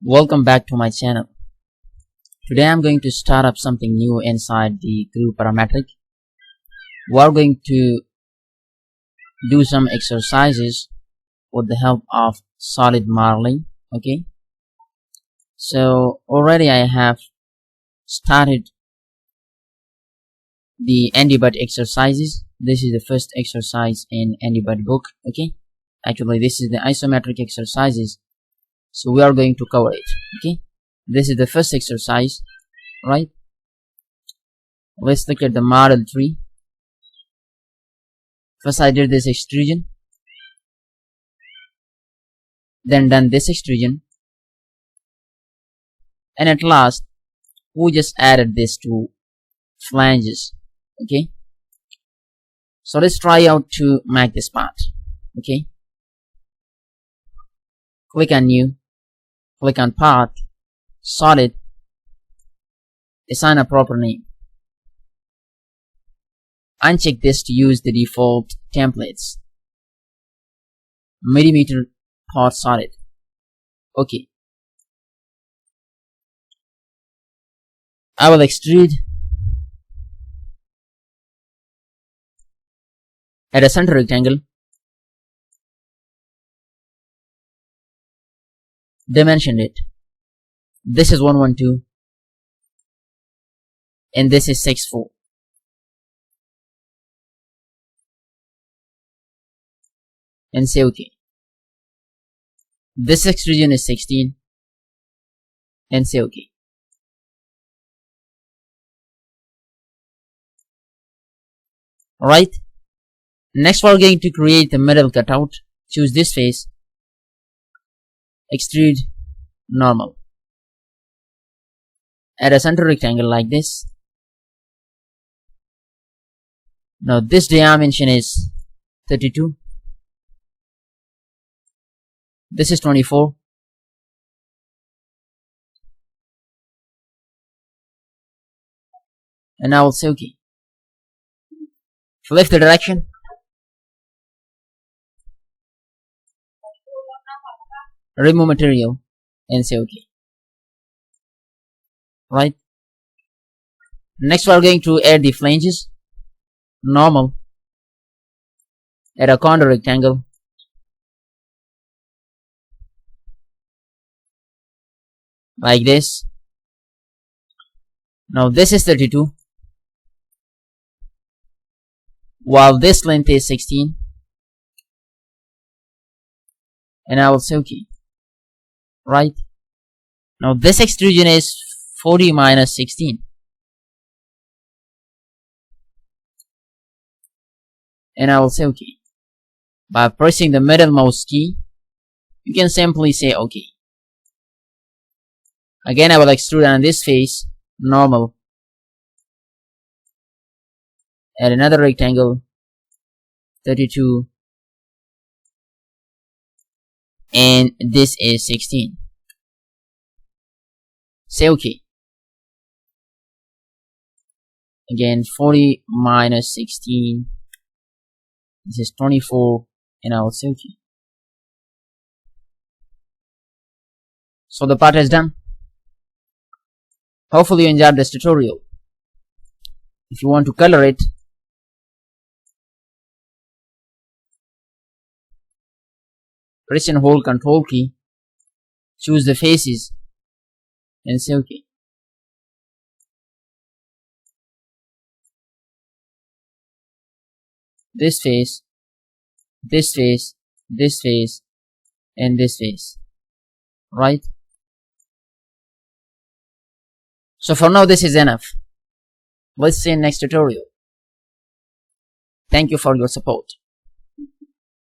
Welcome back to my channel. Today I'm going to start up something new inside the Creo parametric. We're going to do some exercises with the help of solid modeling. Okay, so already I have started the NDBUT exercises. This is the first exercise in NDBUT book. Okay, actually this is the isometric exercises, so we are going to cover it. Okay, this is the first exercise, right? Let's look at the model tree. First I did this extrusion, then done this extrusion, and at last we just added this to flanges. Okay, so let's try out to make this part. Okay, click on new, click on path, solid, assign a proper name, uncheck this to use the default templates, millimeter part solid. Okay, I will extrude at a center rectangle, dimension it. This is 112 and this is 64. And say OK. This extrusion is 16 and say OK. Alright, next we're going to create the middle cutout. Choose this face, extrude normal, add a center rectangle like this. Now this dimension is 32, this is 24, and I will say OK. Flip the direction, remove material, and say OK. Right, next we are going to add the flanges. Normal, add a corner rectangle, like this. Now this is 32, while this length is 16, and I will say OK. Right, now this extrusion is 40 minus 16, and I will say OK. By pressing the middlemost key, you can simply say OK. Again I will extrude on this face, normal, add another rectangle, 32, and this is 16. Say OK. Again 40 minus 16, this is 24, and I will say OK. So the part is done. Hopefully you enjoyed this tutorial. If you want to color it, press and hold Control key, choose the faces, and say OK. This face, this face, this face, and this face. Right? So for now this is enough. Let's see in next tutorial. Thank you for your support.